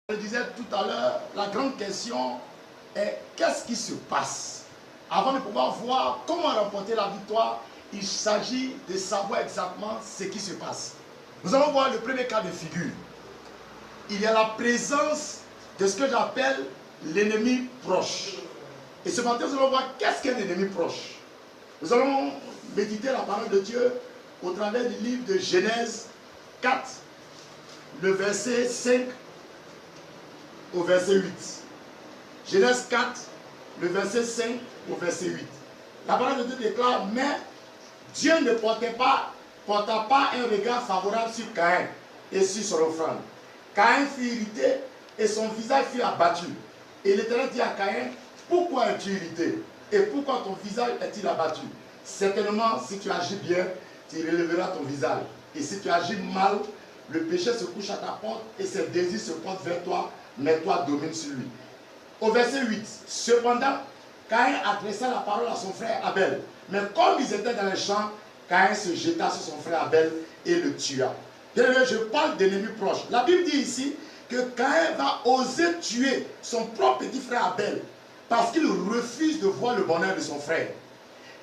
Je disais tout à l'heure, la grande question est qu'est-ce qui se passe? Avant de pouvoir voir comment remporter la victoire, il s'agit de savoir exactement ce qui se passe. Nous allons voir le premier cas de figure. Il y a la présence de ce que j'appelle l'ennemi proche. Et ce matin, nous allons voir qu'est-ce qu'un ennemi proche. Nous allons méditer la parole de Dieu au travers du livre de Genèse 4, le verset 5 au verset 8. Genèse 4, le verset 5 au verset 8. La parole de Dieu déclare, mais Dieu ne porta pas un regard favorable sur Caïn et sur son offrande. Caïn fut irrité et son visage fut abattu. Et l'Éternel dit à Caïn, pourquoi es-tu irrité? Et pourquoi ton visage est-il abattu? Certainement, si tu agis bien, tu relèveras ton visage. Et si tu agis mal, le péché se couche à ta porte et ses désirs se portent vers toi, mais toi domine sur lui. Au verset 8, cependant, Caïn adressa la parole à son frère Abel. Mais comme ils étaient dans les champs, Caïn se jeta sur son frère Abel et le tua. Je parle d'ennemis proches. La Bible dit ici que Caïn va oser tuer son propre petit frère Abel parce qu'il refuse de voir le bonheur de son frère.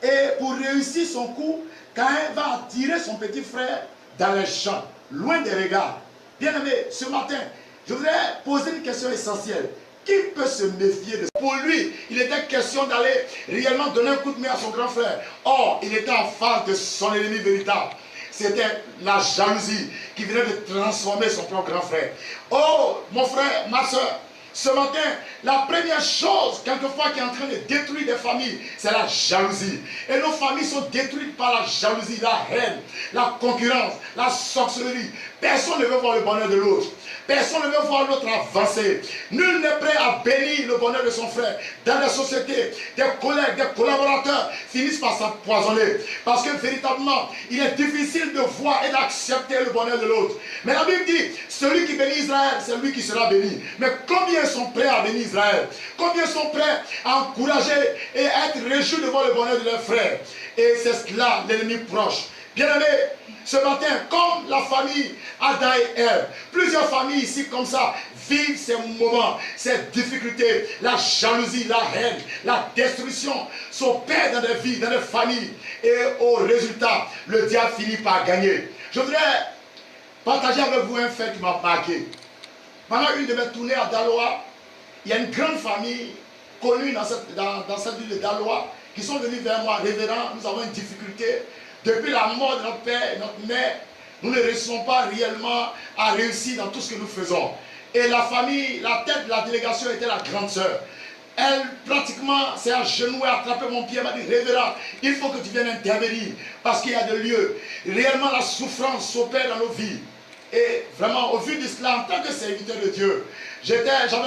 Et pour réussir son coup, Caïn va attirer son petit frère dans les champs, loin des regards. Bien aimé, ce matin, je voudrais poser une question essentielle. Qui peut se méfier de ça? Pour lui, il était question d'aller réellement donner un coup de main à son grand frère. Or, il était en face de son ennemi véritable. C'était la jalousie qui venait de transformer son propre grand frère. Oh, mon frère, ma soeur, ce matin, la première chose, quelquefois, qui est en train de détruire des familles, c'est la jalousie. Et nos familles sont détruites par la jalousie, la haine, la concurrence, la sorcellerie. Personne ne veut voir le bonheur de l'autre. Personne ne veut voir l'autre avancer. Nul n'est prêt à bénir le bonheur de son frère. Dans la société, des collègues, des collaborateurs finissent par s'empoisonner. Parce que véritablement, il est difficile de voir et d'accepter le bonheur de l'autre. Mais la Bible dit, celui qui bénit Israël, c'est lui qui sera béni. Mais combien sont prêts à bénir Israël? Combien sont prêts à encourager et à être réjouis de voir le bonheur de leurs frères? Et c'est cela l'ennemi proche. Bien aimé, ce matin, comme la famille Adam et Ève, plusieurs familles ici comme ça vivent ces moments, ces difficultés, la jalousie, la haine, la destruction s'opèrent dans des vies, dans des familles. Et au résultat, le diable finit par gagner. Je voudrais partager avec vous un fait qui m'a marqué. Pendant une de mes tournées à Daloa, il y a une grande famille connue dans cette ville de Daloa qui sont venus vers moi, révérend, nous avons une difficulté. Depuis la mort de notre père et notre mère, nous ne réussissons pas réellement à réussir dans tout ce que nous faisons. Et la famille, la tête de la délégation était la grande sœur. Elle, pratiquement, s'est à genoux et a attrapé mon pied. Elle m'a dit, révérend, il faut que tu viennes intervenir parce qu'il y a des lieux. Réellement, la souffrance s'opère dans nos vies. Et vraiment, au vu de cela, en tant que serviteur de Dieu, j'avais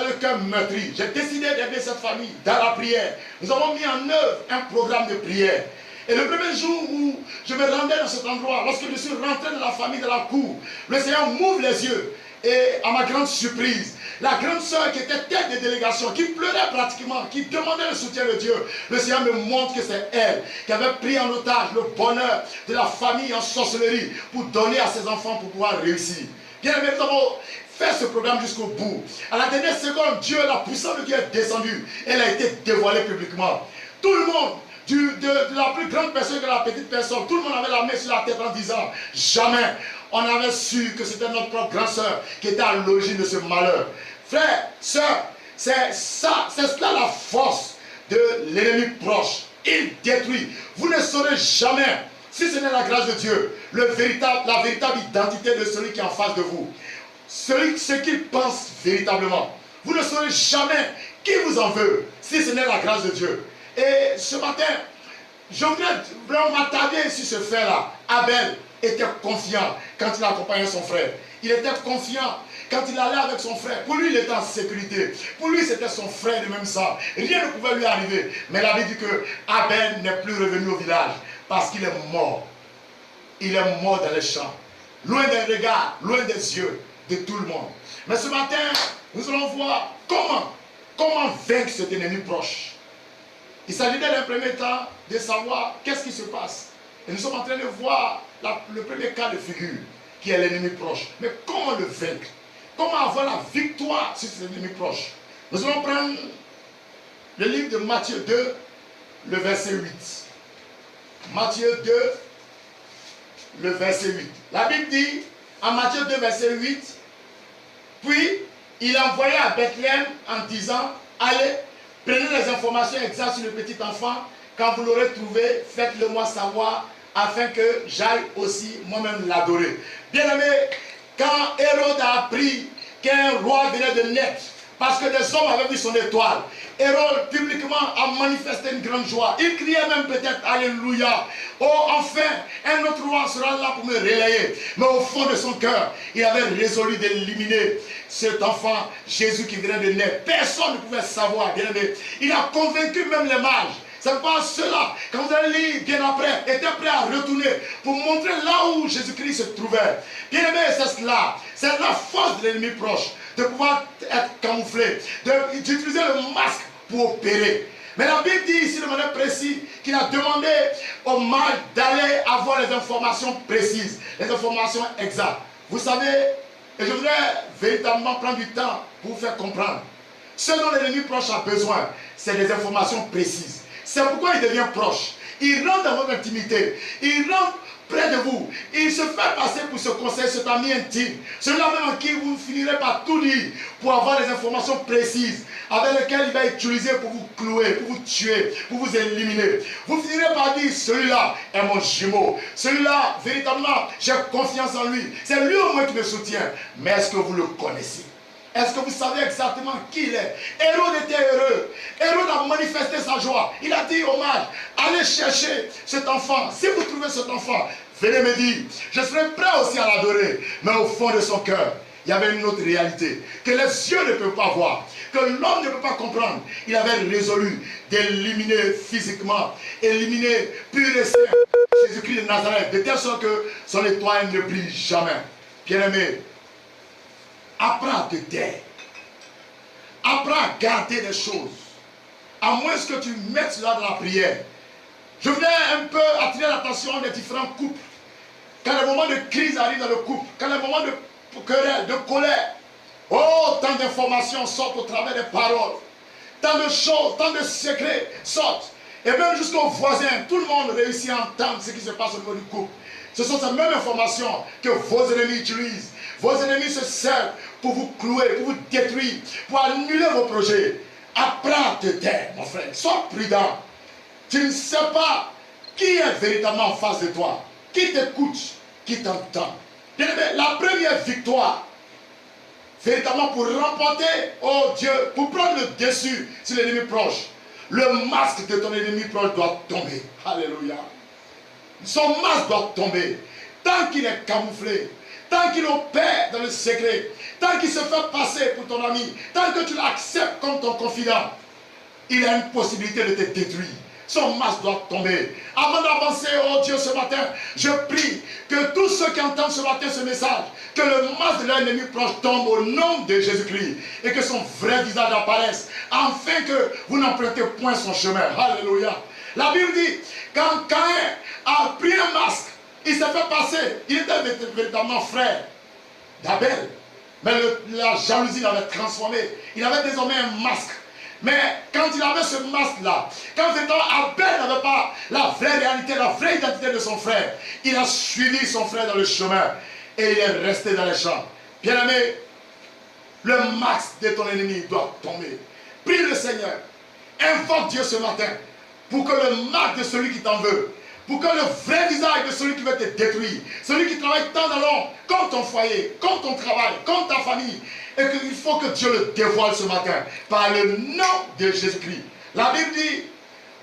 le cœur meurtri. J'ai décidé d'aider cette famille dans la prière. Nous avons mis en œuvre un programme de prière. Et le premier jour où je me rendais dans cet endroit, lorsque je suis rentré dans la famille de la cour, le Seigneur m'ouvre les yeux. Et à ma grande surprise, la grande sœur qui était tête de délégation, qui pleurait pratiquement, qui demandait le soutien de Dieu, le Seigneur me montre que c'est elle qui avait pris en otage le bonheur de la famille en sorcellerie pour donner à ses enfants pour pouvoir réussir. Bien aimé, nous avons fait ce programme jusqu'au bout. À la dernière seconde, Dieu, la puissance de Dieu est descendue. Elle a été dévoilée publiquement. Tout le monde, de la plus grande personne que la petite personne, tout le monde avait la main sur la tête en disant, jamais on avait su que c'était notre propre grande sœur qui était à l'origine de ce malheur. Frère, sœur, c'est cela la force de l'ennemi proche. Il détruit. Vous ne saurez jamais, si ce n'est la grâce de Dieu, la véritable identité de celui qui est en face de vous. Ce qu'il pense véritablement. Vous ne saurez jamais qui vous en veut, si ce n'est la grâce de Dieu. Et ce matin, je voudrais vraiment m'attarder sur ce fait-là. Abel était confiant quand il accompagnait son frère. Il était confiant quand il allait avec son frère. Pour lui, il était en sécurité. Pour lui, c'était son frère de même sang. Rien ne pouvait lui arriver. Mais la Bible dit que Abel n'est plus revenu au village parce qu'il est mort. Il est mort dans les champs. Loin des regards, loin des yeux de tout le monde. Mais ce matin, nous allons voir comment vaincre cet ennemi proche. Il s'agit d'un premier temps de savoir qu'est-ce qui se passe. Et nous sommes en train de voir le premier cas de figure, qui est l'ennemi proche. Mais comment le vaincre? comment avoir la victoire sur ses ennemis proches. Nous allons prendre le livre de Matthieu 2, le verset 8. Matthieu 2, le verset 8. La Bible dit, en Matthieu 2, verset 8, puis il envoyait à Bethléem en disant, allez, prenez les informations exactes sur le petit enfant. Quand vous l'aurez trouvé, faites-le moi savoir, afin que j'aille aussi moi-même l'adorer. Bien aimé, quand Hérode a appris qu'un roi venait de naître, parce que des hommes avaient vu son étoile, Hérode publiquement a manifesté une grande joie. Il criait même peut-être Alléluia. Oh, enfin, un autre roi sera là pour me relayer. Mais au fond de son cœur, il avait résolu d'éliminer cet enfant, Jésus qui venait de naître. Personne ne pouvait savoir, bien aimé. Il a convaincu même les mages. C'est pas ceux-là, quand vous allez lire bien après, étaient prêts à retourner pour montrer là où Jésus-Christ se trouvait. Bien aimé, c'est cela. C'est la force de l'ennemi proche, de pouvoir être camouflé, d'utiliser le masque pour opérer. Mais la Bible dit ici de manière précise qu'il a demandé aux mages d'aller avoir les informations précises, les informations exactes. Vous savez, et je voudrais véritablement prendre du temps pour vous faire comprendre. Ce dont l'ennemi proche a besoin, c'est des informations précises. C'est pourquoi il devient proche. Il rentre dans votre intimité. Il rentre près de vous. Il se fait passer pour ce conseil, cet ami intime. Celui-là même en qui vous finirez par tout dire pour avoir les informations précises avec lesquelles il va utiliser pour vous clouer, pour vous tuer, pour vous éliminer. Vous finirez par dire, celui-là est mon jumeau. Celui-là, véritablement, j'ai confiance en lui. C'est lui au moins qui me soutient. Mais est-ce que vous le connaissez? Est-ce que vous savez exactement qui il est? Hérode était heureux. Hérode a manifesté sa joie. Il a dit aux mages, allez chercher cet enfant. Si vous trouvez cet enfant, venez me dire. Je serai prêt aussi à l'adorer. Mais au fond de son cœur, il y avait une autre réalité que les yeux ne peuvent pas voir, que l'homme ne peut pas comprendre. Il avait résolu d'éliminer physiquement, éliminer pur et saint Jésus-Christ de Nazareth, de telle sorte que son étoile ne brille jamais. Bien-aimé, apprends à te taire. Apprends à garder les choses. À moins que tu mettes cela dans la prière. Je voulais un peu attirer l'attention des différents couples. Quand les moments de crise arrivent dans le couple, quand les moments de querelle, de colère, oh, tant d'informations sortent au travers des paroles. Tant de choses, tant de secrets sortent. Et même jusqu'aux voisins, tout le monde réussit à entendre ce qui se passe au niveau du couple. Ce sont ces mêmes informations que vos ennemis utilisent. Vos ennemis se servent pour vous clouer, pour vous détruire, pour annuler vos projets. Apprends à te taire, mon frère. Sois prudent. Tu ne sais pas qui est véritablement en face de toi. Qui t'écoute, qui t'entend. La première victoire, véritablement pour remporter, oh Dieu, pour prendre le dessus sur l'ennemi proche, le masque de ton ennemi proche doit tomber. Alléluia. Son masque doit tomber. Tant qu'il est camouflé, tant qu'il opère dans le secret, tant qu'il se fait passer pour ton ami, tant que tu l'acceptes comme ton confident, il a une possibilité de te détruire. Son masque doit tomber. Avant d'avancer, oh Dieu, ce matin, je prie que tous ceux qui entendent ce matin ce message, que le masque de l'ennemi proche tombe au nom de Jésus-Christ et que son vrai visage apparaisse, afin que vous n'empruntez point son chemin. Alléluia. La Bible dit, quand Caïn a pris un masque, il s'est fait passer, il était véritablement frère d'Abel. Mais la jalousie l'avait transformé. Il avait désormais un masque. Mais quand il avait ce masque-là, quand Abel n'avait pas la vraie réalité, la vraie identité de son frère, il a suivi son frère dans le chemin et il est resté dans les champs. Bien-aimé, le masque de ton ennemi doit tomber. Prie le Seigneur, invoque Dieu ce matin pour que le masque de celui qui t'en veut, pour que le vrai visage de celui qui veut te détruire, celui qui travaille tant dans l'ombre, comme ton foyer, comme ton travail, comme ta famille, et qu'il faut que Dieu le dévoile ce matin, par le nom de Jésus-Christ. La Bible dit,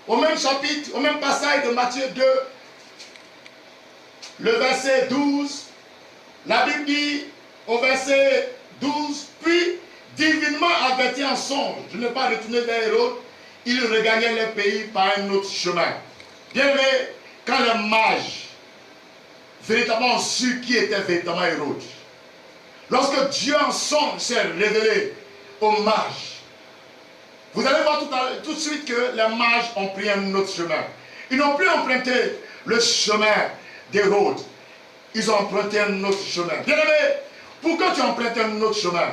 au même chapitre, au même passage de Matthieu 2, le verset 12, la Bible dit, au verset 12, puis, divinement averti en songe, de ne pas retourner vers Hérode, il regagnait le pays par un autre chemin. Bien aimé, quand les mages véritablement ont su qui était véritablement Hérode, lorsque Dieu en songe s'est révélé aux mages, vous allez voir tout de suite que les mages ont pris un autre chemin. Ils n'ont plus emprunté le chemin d'Hérode. Ils ont emprunté un autre chemin. Bien aimé, Pourquoi tu empruntes un autre chemin?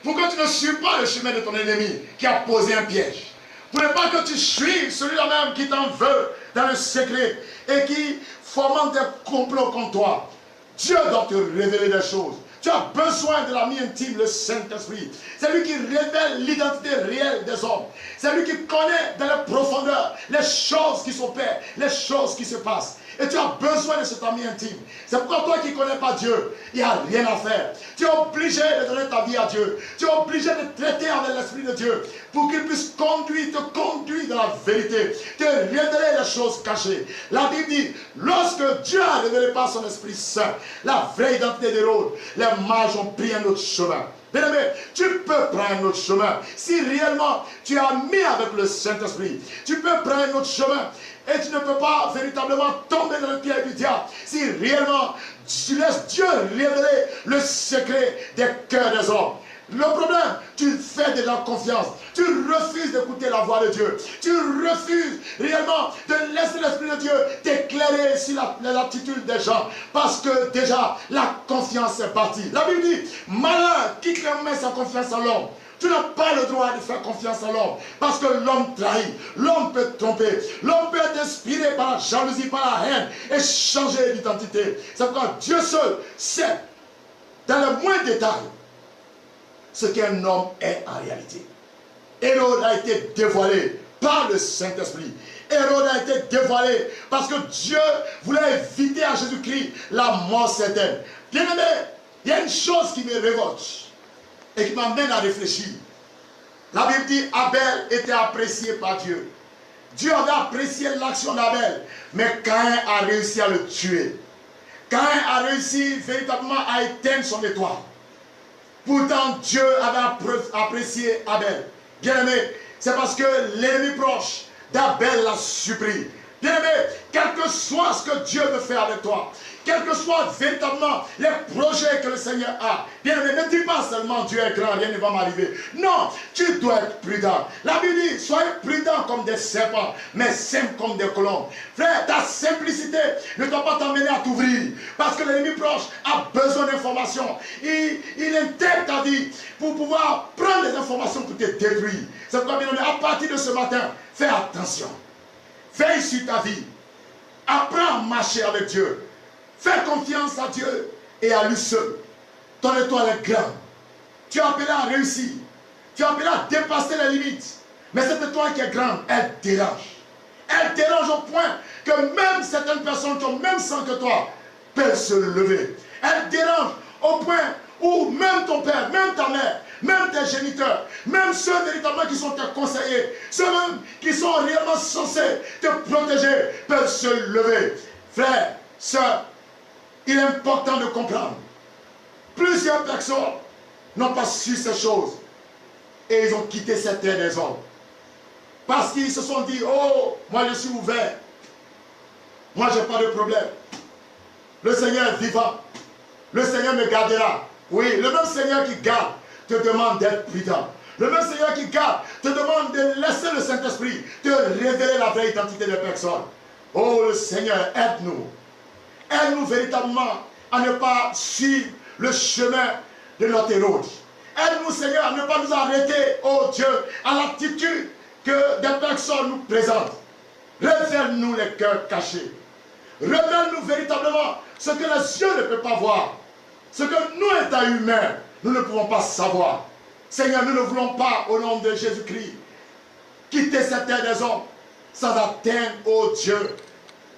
Pourquoi tu ne suis pas le chemin de ton ennemi qui a posé un piège? Pour ne pas que tu suives celui-là même qui t'en veut dans le secret et qui fomente des complots contre toi. Dieu doit te révéler des choses. Tu as besoin de l'ami intime, le Saint-Esprit. C'est lui qui révèle l'identité réelle des hommes. C'est lui qui connaît dans la profondeur les choses qui s'opèrent, les choses qui se passent. Et tu as besoin de cet ami intime. C'est pourquoi toi qui ne connais pas Dieu, il n'y a rien à faire. Tu es obligé de donner ta vie à Dieu. Tu es obligé de traiter avec l'Esprit de Dieu pour qu'il puisse te conduire dans la vérité, te révéler les choses cachées. La Bible dit, lorsque Dieu a révélé par son Esprit Saint la vraie identité d'Hérode, les mages ont pris un autre chemin. Bien-aimé, tu peux prendre un autre chemin. Si réellement tu es ami avec le Saint-Esprit, tu peux prendre un autre chemin. Et tu ne peux pas véritablement tomber dans le piège du diable si réellement tu laisses Dieu révéler le secret des cœurs des hommes. Le problème, tu fais de la confiance. Tu refuses d'écouter la voix de Dieu. Tu refuses réellement de laisser l'Esprit de Dieu t'éclairer sur l'attitude des gens. Parce que déjà, la confiance est partie. La Bible dit, malin, qui met sa confiance en l'homme. Tu n'as pas le droit de faire confiance à l'homme. Parce que l'homme trahit. L'homme peut tromper. L'homme peut être inspiré par la jalousie, par la haine et changer d'identité. C'est pourquoi Dieu seul sait, dans le moindre détail, ce qu'un homme est en réalité. Hérode a été dévoilé par le Saint-Esprit. Hérode a été dévoilé parce que Dieu voulait éviter à Jésus-Christ la mort certaine. Bien aimé, il y a une chose qui me révolte et qui m'amène à réfléchir. La Bible dit Abel était apprécié par Dieu. Dieu avait apprécié l'action d'Abel, mais Caïn a réussi à le tuer. Caïn a réussi véritablement à éteindre son étoile. Pourtant, Dieu avait apprécié Abel. Bien aimé, c'est parce que l'ennemi proche d'Abel l'a surpris. Bien aimé, quel que soit ce que Dieu veut faire avec toi, quels que soient véritablement les projets que le Seigneur a, bien aimé, ne dis pas seulement Dieu est grand, rien ne va m'arriver. Non, tu dois être prudent. La Bible dit, soyez prudents comme des serpents, mais simples comme des colombes. Frère, ta simplicité ne doit pas t'amener à t'ouvrir, parce que l'ennemi proche a besoin d'informations. Il intègre ta vie pour pouvoir prendre des informations pour te détruire. C'est pourquoi, bien aimé, à partir de ce matin, fais attention. Veille sur ta vie. Apprends à marcher avec Dieu. Fais confiance à Dieu et à lui seul. Ton étoile est grande. Tu es appelé à réussir. Tu es appelé à dépasser les limites. Mais cette étoile qui est grande, elle dérange. Elle dérange au point que même certaines personnes qui ont même sang que toi peuvent se lever. Elle dérange au point où même ton père, même ta mère, même tes géniteurs, même ceux véritablement qui sont tes conseillers, ceux même qui sont réellement censés te protéger, peuvent se lever. Frères, sœurs, il est important de comprendre. Plusieurs personnes n'ont pas su ces choses et ils ont quitté cette terre des hommes. Parce qu'ils se sont dit, oh, moi je suis ouvert. Moi je n'ai pas de problème. Le Seigneur est vivant. Le Seigneur me gardera. Oui, le même Seigneur qui garde te demande d'être prudent. Le même Seigneur qui garde te demande de laisser le Saint-Esprit te révéler la vraie identité des personnes. Oh, le Seigneur, aide-nous. Aide-nous véritablement à ne pas suivre le chemin de notre Hérode. Aide-nous, Seigneur, à ne pas nous arrêter, oh Dieu, à l'attitude que des personnes nous présentent. Révèle-nous les cœurs cachés. Révèle-nous véritablement ce que les yeux ne peuvent pas voir. Ce que nous, états humains, nous ne pouvons pas savoir. Seigneur, nous ne voulons pas, au nom de Jésus-Christ, quitter cette terre des hommes sans atteindre, oh Dieu,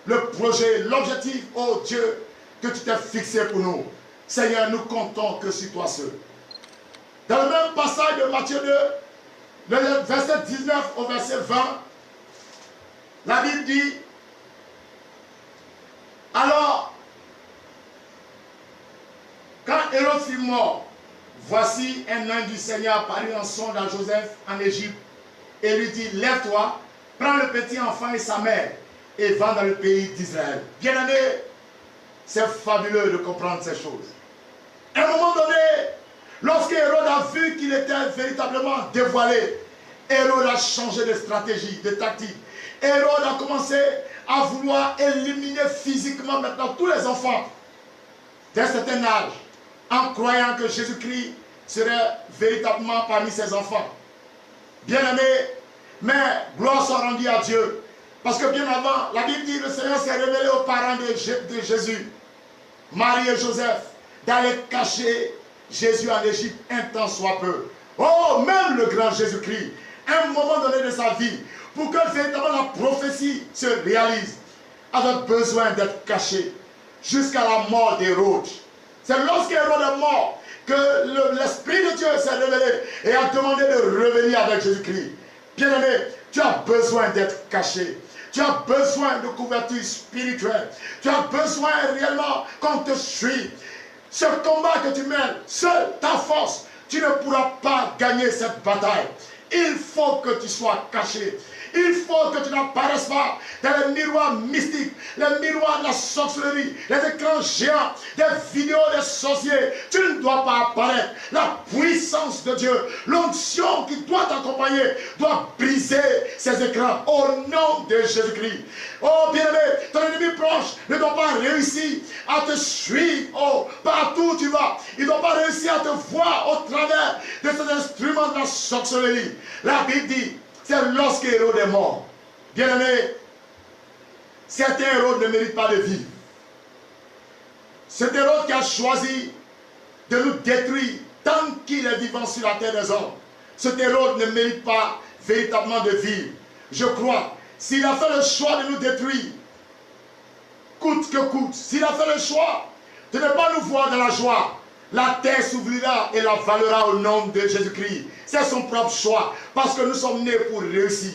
le projet, l'objectif, oh Dieu, que tu t'es fixé pour nous. Seigneur, nous comptons que sur toi seul. Dans le même passage de Matthieu 2, le verset 19 au verset 20, la Bible dit, alors, quand Hérode fut mort, voici un ange du Seigneur parut en songe à Joseph en Égypte et lui dit, lève-toi, prends le petit enfant et sa mère et va dans le pays d'Israël. Bien-aimé, c'est fabuleux de comprendre ces choses. À un moment donné, lorsque Hérode a vu qu'il était véritablement dévoilé, Hérode a changé de stratégie, de tactique. Hérode a commencé à vouloir éliminer physiquement maintenant tous les enfants d'un certain âge en croyant que Jésus-Christ serait véritablement parmi ses enfants. Bien-aimés, mais gloire soit rendue à Dieu. Parce que bien avant, la Bible dit que le Seigneur s'est révélé aux parents de Jésus, Marie et Joseph, d'aller cacher Jésus en Égypte un temps soit peu. Oh, même le grand Jésus-Christ, à un moment donné de sa vie, pour que véritablement la prophétie se réalise, avait besoin d'être caché jusqu'à la mort d'Hérode. C'est lorsqu'Hérode est mort que l'Esprit de Dieu s'est révélé et a demandé de revenir avec Jésus-Christ. Bien-aimé, tu as besoin d'être caché. Tu as besoin de couverture spirituelle. Tu as besoin réellement qu'on te suive. Ce combat que tu mènes, seule ta force, tu ne pourras pas gagner cette bataille. Il faut que tu sois caché. Il faut que tu n'apparaisses pas dans les miroirs mystiques, les miroirs de la sorcellerie, les écrans géants, des vidéos des sorciers. Tu ne dois pas apparaître. La puissance de Dieu, l'onction qui doit t'accompagner, doit briser ces écrans au nom de Jésus-Christ. Oh bien-aimé, ton ennemi proche ne doit pas réussir à te suivre partout où tu vas. Il ne doit pas réussir à te voir au travers de ces instruments de la sorcellerie. La Bible dit, c'est lorsque Hérode est mort. Bien-aimé, certains Hérode ne méritent pas de vivre. C'est Hérode qui a choisi de nous détruire tant qu'il est vivant sur la terre des hommes. Cet Hérode ne mérite pas véritablement de vivre. Je crois, s'il a fait le choix de nous détruire, coûte que coûte, s'il a fait le choix de ne pas nous voir dans la joie, la terre s'ouvrira et la valera au nom de Jésus-Christ. C'est son propre choix. Parce que nous sommes nés pour réussir.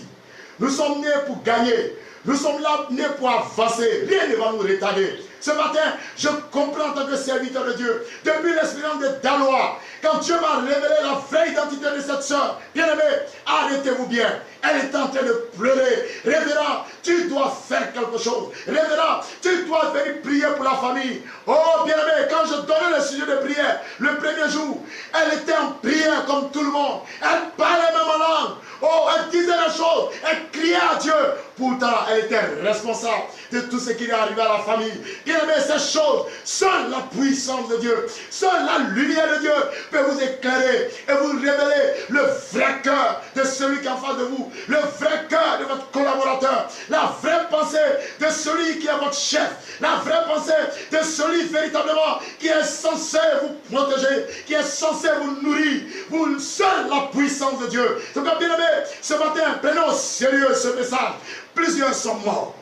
Nous sommes nés pour gagner. Nous sommes là nés pour avancer. Rien ne va nous retarder. Ce matin, je comprends en tant que serviteur de Dieu, depuis l'expérience de Daloa, quand Dieu m'a révélé la vraie identité de cette soeur, bien-aimé, arrêtez-vous bien. Elle est en train de pleurer. Révérend, tu dois faire quelque chose. Révérend, tu dois venir prier pour la famille. Oh, bien-aimé, quand je donnais le sujet de prière, le premier jour, elle était en prière comme tout le monde. Elle parlait même en langue. Oh, elle disait les choses. Elle criait à Dieu. Pourtant, elle était responsable de tout ce qui est arrivé à la famille. Bien-aimé, ces choses, seule la puissance de Dieu, seule la lumière de Dieu peut vous éclairer et vous révéler le vrai cœur de celui qui est en face de vous, le vrai cœur de votre collaborateur, la vraie pensée de celui qui est votre chef, la vraie pensée de celui véritablement qui est censé vous protéger, qui est censé vous nourrir, vous, seule la puissance de Dieu. Donc, bien-aimé, ce matin, prenons au sérieux ce message. Plusieurs sont morts.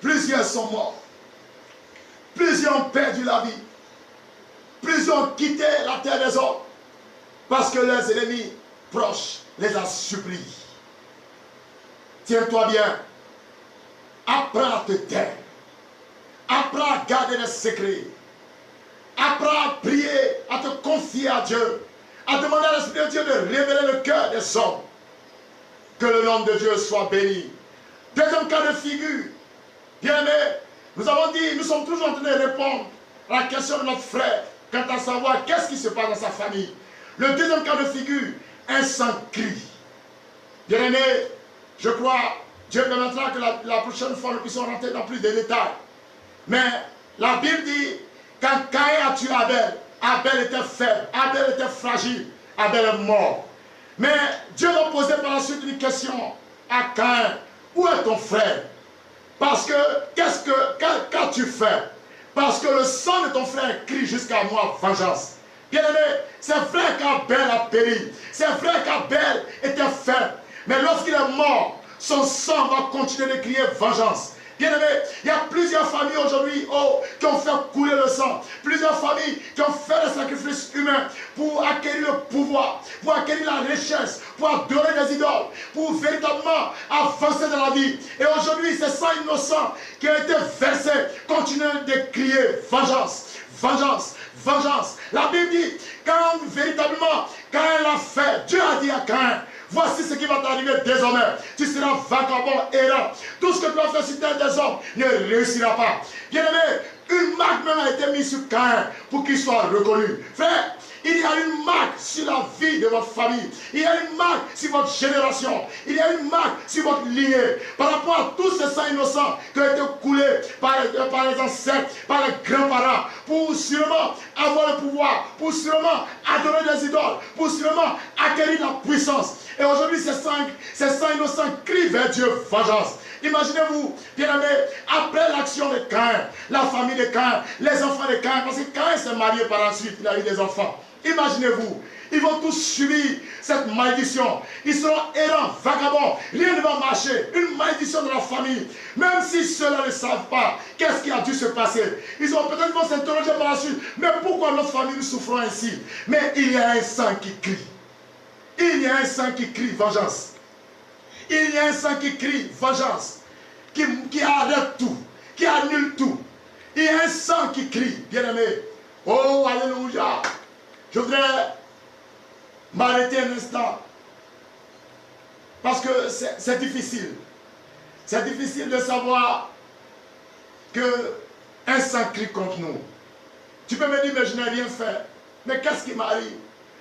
Plusieurs sont morts. Plusieurs ont perdu la vie. Plusieurs ont quitté la terre des hommes parce que leurs ennemis proches les a suppliés. Tiens-toi bien. Apprends à te taire. Apprends à garder les secrets. Apprends à prier, à te confier à Dieu. À demander à l'Esprit de Dieu de révéler le cœur des hommes. Que le nom de Dieu soit béni. Deuxième cas de figure. Bien-aimé, nous avons dit, nous sommes toujours en train de répondre à la question de notre frère quant à savoir qu'est-ce qui se passe dans sa famille. Le deuxième cas de figure, un sang crie. Bien-aimé, je crois, Dieu permettra que la prochaine fois nous puissions rentrer dans plus de détails. Mais la Bible dit, quand Caïn a tué Abel, Abel était faible, Abel était fragile, Abel est mort. Mais Dieu va poser par la suite une question à Caïn. Où est ton frère? Parce que, qu'as-tu fait? Parce que le sang de ton frère crie jusqu'à moi, vengeance. Bien-aimé, c'est vrai qu'Abel a péri. C'est vrai qu'Abel était faible. Mais lorsqu'il est mort, son sang va continuer de crier vengeance. Bien-aimé, il y a plusieurs familles aujourd'hui qui ont fait couler le sang. Plusieurs familles qui ont fait des sacrifices humains pour acquérir le pouvoir, pour acquérir la richesse, pour adorer les idoles, pour véritablement avancer dans la vie. Et aujourd'hui, ces sangs innocents qui ont été versés continuent de crier vengeance, vengeance, vengeance. La Bible dit, quand véritablement, quand elle l'a fait, Dieu a dit à Caïn, voici ce qui va t'arriver désormais. Tu seras vagabond, errant. Tout ce que tu as fait sur terre des hommes ne réussira pas. Bien-aimé, une marque même a été mise sur Caïn pour qu'il soit reconnu. Frère, Il y a une marque sur la vie de votre famille. Il y a une marque sur votre génération. Il y a une marque sur votre lignée. Par rapport à tous ces sangs innocents qui ont été coulés par les ancêtres, par les grands-parents, pour sûrement avoir le pouvoir, pour sûrement adorer des idoles, pour sûrement acquérir la puissance. Et aujourd'hui, ces sangs innocents crient vers Dieu vengeance. Imaginez-vous, bien-aimés, après l'action de Caïn, la famille de Caïn, les enfants de Caïn, parce que Caïn s'est marié par la suite, il a eu des enfants. Imaginez-vous, ils vont tous subir cette malédiction. Ils seront errants, vagabonds, rien ne va marcher. Une malédiction de la famille. Même si ceux-là ne savent pas qu'est-ce qui a dû se passer. Ils vont peut-être s'interroger par la suite. Mais pourquoi notre famille nous souffrons ainsi? Mais il y a un sang qui crie. Il y a un sang qui crie vengeance. Il y a un sang qui crie vengeance, qui arrête tout, qui annule tout. Il y a un sang qui crie, bien-aimé. Oh, alléluia. Je voudrais m'arrêter un instant. Parce que c'est difficile. C'est difficile de savoir qu'un sang crie contre nous. Tu peux me dire, mais je n'ai rien fait. Mais qu'est-ce qui m'arrive?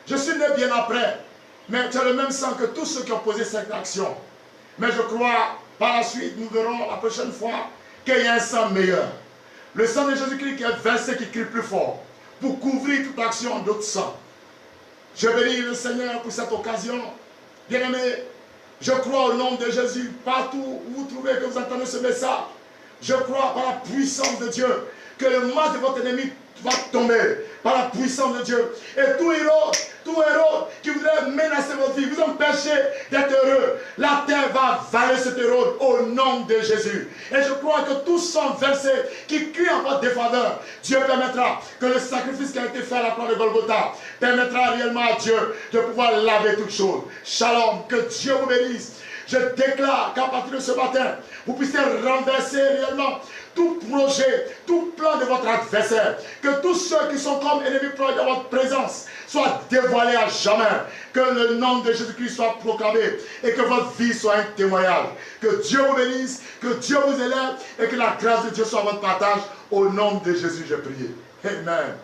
Je suis né bien après. Mais tu as le même sang que tous ceux qui ont posé cette action. Mais je crois, par la suite, nous verrons la prochaine fois qu'il y a un sang meilleur. Le sang de Jésus-Christ qui est versé, qui crie plus fort, pour couvrir toute action d'autres sang. Je bénis le Seigneur pour cette occasion. Bien-aimés, je crois au nom de Jésus, partout où vous trouvez que vous entendez ce message, je crois par la puissance de Dieu, que le mal de votre ennemi va tomber par la puissance de Dieu. Et tout héros qui voudrait menacer votre vie, vous empêcher d'être heureux, la terre va avaler cet héros au nom de Jésus. Et je crois que tout son verset qui crie en votre défaveur, Dieu permettra que le sacrifice qui a été fait à la croix de Golgotha permettra réellement à Dieu de pouvoir laver toutes choses. Shalom, que Dieu vous bénisse. Je déclare qu'à partir de ce matin, vous puissiez renverser réellement tout projet, tout plan de votre adversaire. Que tous ceux qui sont comme ennemis proches de votre présence soient dévoilés à jamais. Que le nom de Jésus-Christ soit proclamé et que votre vie soit un témoignage. Que Dieu vous bénisse, que Dieu vous élève et que la grâce de Dieu soit votre partage. Au nom de Jésus, je prie. Amen.